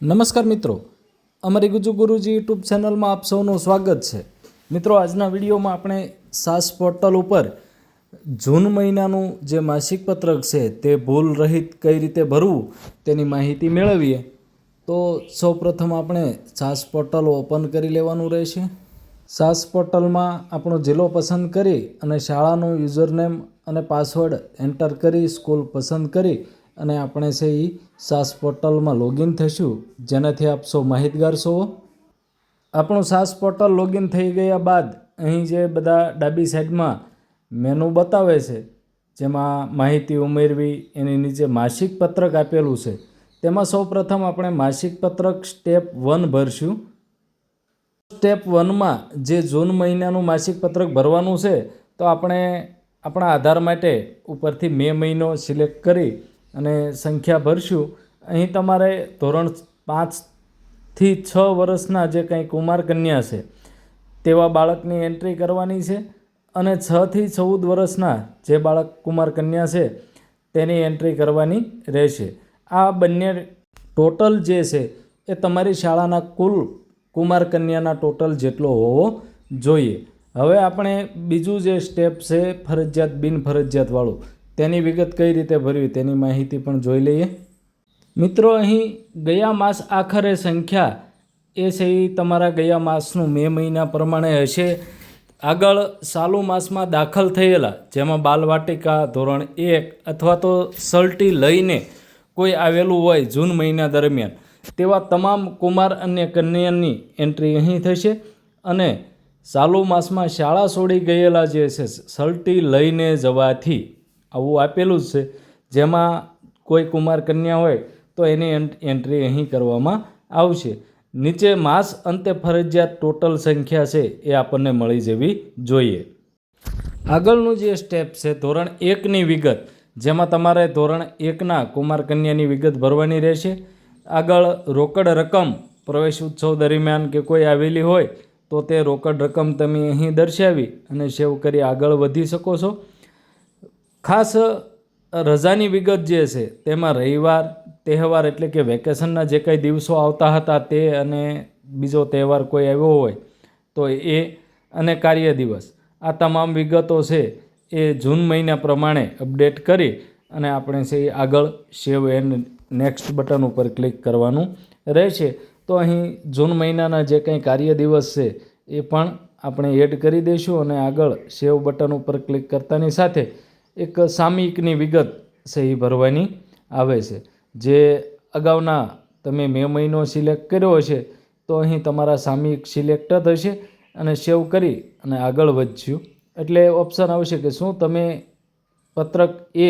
નમસ્કાર મિત્રો, અમારી ગુરુજી યુટ્યુબ ચેનલમાં આપ સૌનું સ્વાગત છે। મિત્રો, આજના વિડીયોમાં આપણે સાસ પોર્ટલ ઉપર જૂન મહિનાનું જે માસિક પત્રક છે તે ભૂલ રહિત કઈ રીતે ભરવું તેની માહિતી મેળવીએ। તો સૌપ્રથમ આપણે સાસ પોર્ટલ ઓપન કરી લેવાનું રહેશે। સાસ પોર્ટલમાં આપણો જિલ્લો પસંદ કરી અને શાળાનું યુઝરનેમ અને પાસવર્ડ એન્ટર કરી સ્કૂલ પસંદ કરી અને આપણે છે એ સાસ પોર્ટલમાં લોગિન થઈશું, જેનાથી આપ સૌ માહિતગાર છો। આપણું સાસ પોર્ટલ લોગિન થઈ ગયા બાદ અહીં જે બધા ડાબી સાઈડમાં મેનુ બતાવે છે, જેમાં માહિતી ઉમેરવી, એની નીચે માસિક પત્રક આપેલું છે, તેમાં સૌપ્રથમ આપણે માસિક પત્રક સ્ટેપ 1 ભરશું। સ્ટેપ 1માં જે જૂન મહિનાનું માસિક પત્રક ભરવાનું છે, તો આપણે આપણા આધાર માટે ઉપરથી મે મહિનો સિલેક્ટ કરી અને સંખ્યા ભરશું। અહીં તમારે ધોરણ 5 થી 6 વર્ષના જે કંઈ કુમાર કન્યા છે તેવા બાળકની એન્ટ્રી કરવાની છે અને 6 થી 14 વર્ષના જે બાળક કુમાર કન્યા છે તેની એન્ટ્રી કરવાની રહેશે। આ બંને ટોટલ જે છે એ તમારી શાળાના કુલ કુમાર કન્યાના ટોટલ જેટલો હોવો જોઈએ। હવે આપણે બીજું જે સ્ટેપ છે ફરજિયાત બિનફરજિયાતવાળું, તેની વિગત કઈ રીતે ભરવી તેની માહિતી પણ જોઈ લઈએ। મિત્રો, અહીં ગયા માસ આખરે સંખ્યા એ છે એ તમારા ગયા માસનું મે મહિના પ્રમાણે હશે। આગળ ચાલુ માસમાં દાખલ થયેલા, જેમાં બાલવાટિકા, ધોરણ 1 અથવા તો સલટી લઈને કોઈ આવેલું હોય જૂન મહિના દરમિયાન, તેવા તમામ કુમાર અને કન્યાની એન્ટ્રી અહીં થશે। અને ચાલુ માસમાં શાળા છોડી ગયેલા જે છે સલટી લઈને જવાથી આવું આપેલું જ છે, જેમાં કોઈ કુમાર કન્યા હોય તો એની એન્ટ્રી અહીં કરવામાં આવશે। નીચે માસ અંતે ફરજિયાત ટોટલ સંખ્યા છે એ આપણને મળી જવી જોઈએ। આગળનું જે સ્ટેપ છે ધોરણ 1ની વિગત, જેમાં તમારે ધોરણ 1ના કુમાર કન્યાની વિગત ભરવાની રહેશે। આગળ રોકડ રકમ પ્રવેશ ઉત્સવ દરમિયાન કે કોઈ આવેલી હોય તો તે રોકડ રકમ તમે અહીં દર્શાવી અને સેવ કરી આગળ વધી શકો છો। ખાસ રજાની વિગત જે છે તેમાં રવિવાર, તહેવાર એટલે કે વેકેશનના જે કંઈ દિવસો આવતા હતા તે, અને બીજો તહેવાર કોઈ આવ્યો હોય તો એ, અને કાર્ય દિવસ, આ તમામ વિગતો છે એ જૂન મહિના પ્રમાણે અપડેટ કરી અને આપણે છે એ આગળ સેવ એન્ડ નેક્સ્ટ બટન ઉપર ક્લિક કરવાનું રહેશે। તો અહીં જૂન મહિનાના જે કંઈ કાર્ય દિવસ છે એ પણ આપણે એડ કરી દઈશું અને આગળ સેવ બટન ઉપર ક્લિક કરતાની સાથે એક સામયિકની વિગત છે એ ભરવાની આવે છે। જે અગાઉના તમે મે મહિનો સિલેક્ટ કર્યો હશે તો અહીં તમારા સામયિક સિલેક્ટ જ હશે અને સેવ કરી અને આગળ વધશું એટલે ઓપ્શન આવશે કે શું તમે પત્રક એ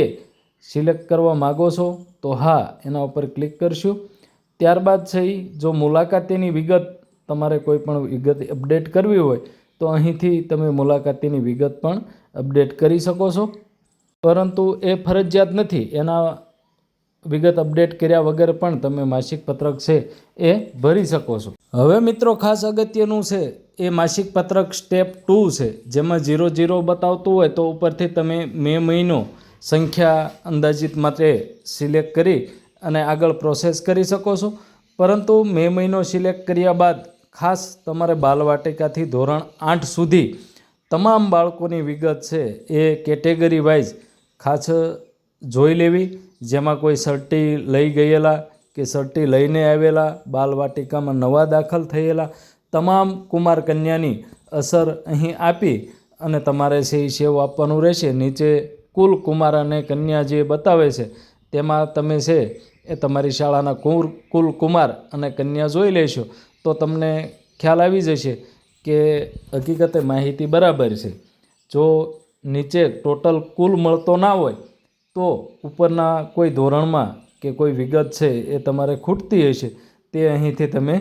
સિલેક્ટ કરવા માગો છો, તો હા, એના ઉપર ક્લિક કરશું। ત્યારબાદ છે જો મુલાકાતીની વિગત, તમારે કોઈ પણ વિગત અપડેટ કરવી હોય તો અહીંથી તમે મુલાકાતીની વિગત પણ અપડેટ કરી શકો છો, પરંતુ એ ફરજિયાત નથી। એના વિગત અપડેટ કર્યા વગર પણ તમે માસિક પત્રક છે એ ભરી શકો છો। હવે મિત્રો, ખાસ અગત્યનું છે એ માસિક પત્રક સ્ટેપ 2 છે, જેમાં 00 બતાવતું હોય તો ઉપરથી તમે મે મહિનો સંખ્યા અંદાજિત માટે સિલેક્ટ કરી અને આગળ પ્રોસેસ કરી શકો છો। પરંતુ મે મહિનો સિલેક્ટ કર્યા બાદ ખાસ તમારે બાલવાટિકાથી ધોરણ 8 સુધી તમામ બાળકોની વિગત છે એ કેટેગરી વાઇઝ ખાસ જોઈ લેવી, જેમાં કોઈ સર્ટી લઈ ગયેલા કે સર્ટી લઈને આવેલા, બાલવાટિકામાં નવા દાખલ થયેલા તમામ કુમાર કન્યાની અસર અહીં આપી અને તમારે છે એ સેવ આપવાનું રહેશે। નીચે કુલ કુમાર અને કન્યા જે બતાવે છે તેમાં તમે છે એ તમારી શાળાના કુલ કુમાર અને કન્યા જોઈ લેશો તો તમને ખ્યાલ આવી જશે કે હકીકતે માહિતી બરાબર છે। જો નીચે ટોટલ કુલ મળતો ના હોય તો ઉપરના કોઈ ધોરણમાં કે કોઈ વિગત છે એ તમારે ખૂટતી હશે, તે અહીંથી તમે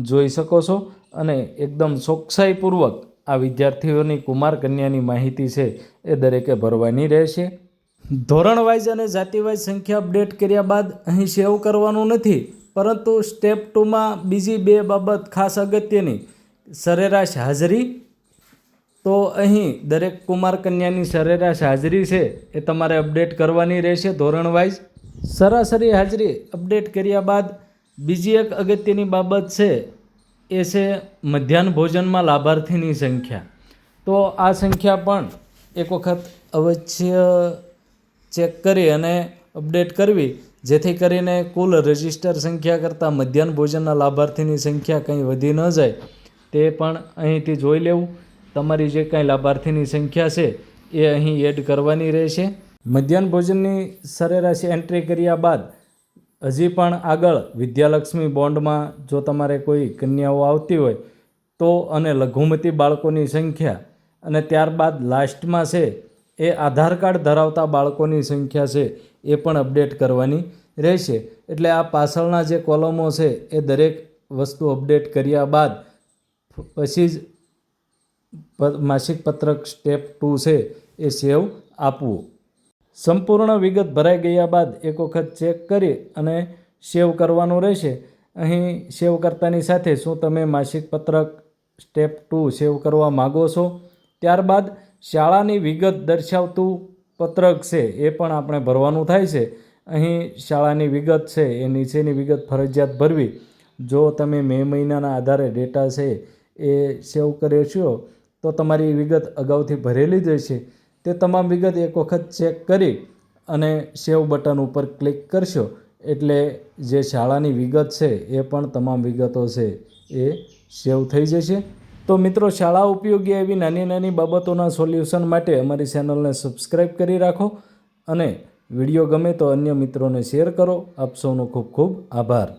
જોઈ શકો છો અને એકદમ ચોકસાઈપૂર્વક આ વિદ્યાર્થીઓની કુમાર કન્યાની માહિતી છે એ દરેકે ભરવાની રહેશે। ધોરણ વાઇઝ અને જાતિ વાઇઝ સંખ્યા અપડેટ કર્યા બાદ અહીં સેવ કરવાનું નથી, પરંતુ સ્ટેપ 2માં બીજી બે બાબત ખાસ અગત્યની, સરેરાશ હાજરી। તો અહીં દરેક કુમાર કન્યાની સરેરાશ હાજરી છે એ તમારે અપડેટ કરવાની રહેશે ધોરણ વાઇઝ। સરાસરી હાજરી અપડેટ કર્યા બાદ બીજી એક અગત્યની બાબત છે એ છે મધ્યાહન ભોજનમાં લાભાર્થીની સંખ્યા. તો આ સંખ્યા પણ એક વખત અવશ્ય ચેક કરી અને અપડેટ કરવી, જેથી કરીને કુલ રજિસ્ટર સંખ્યા કરતાં મધ્યાહન ભોજનના લાભાર્થીની સંખ્યા કંઈ વધી ન જાય. તે પણ અહીંથી જોઈ લેવું. તમારી જે કાંઈ લાભાર્થીની સંખ્યા છે એ અહીં એડ કરવાની રહેશે. મધ્યાહન ભોજનની સરેરાશ એન્ટ્રી કર્યા બાદ હજી પણ આગળ વિદ્યાલક્ષ્મી બોન્ડમાં જો તમારે કોઈ કન્યાઓ આવતી હોય તો, અને લઘુમતી બાળકોની સંખ્યા, અને ત્યારબાદ લાસ્ટમાં છે એ આધાર કાર્ડ ધરાવતા બાળકોની સંખ્યા છે એ પણ અપડેટ કરવાની રહેશે. એટલે આ પાછળના જે કોલમો છે એ દરેક વસ્તુ અપડેટ કર્યા બાદ પછી જ માસિક પત્રક સ્ટેપ 2 છે એ સેવ આપવું. સંપૂર્ણ વિગત ભરાઈ ગયા બાદ એક વખત ચેક કરી અને સેવ કરવાનું રહેશે. અહીં સેવ કરતાની સાથે શું તમે માસિક પત્રક સ્ટેપ 2 સેવ કરવા માગો છો? ત્યારબાદ શાળાની વિગત દર્શાવતું પત્રક છે એ પણ આપણે ભરવાનું થાય છે. અહીં શાળાની વિગત છે એ નીચેની વિગત ફરજિયાત ભરવી. જો તમે મે મહિનાના આધારે ડેટા છે એ સેવ કર્યો છો તો તમારી વિગત અગાઉથી ભરેલી જ હશે. તે તમામ વિગત એક વખત ચેક કરી અને સેવ બટન ઉપર ક્લિક કરશો એટલે જે શાળાની વિગત છે એ પણ તમામ વિગતો છે એ સેવ થઈ જશે. તો મિત્રો, શાળા ઉપયોગી એવી નાની નાની બાબતોના સોલ્યુશન માટે અમારી ચેનલને સબસ્ક્રાઈબ કરી રાખો અને વિડીયો ગમે તો અન્ય મિત્રોને શેર કરો. આપ સૌનો ખૂબ ખૂબ આભાર.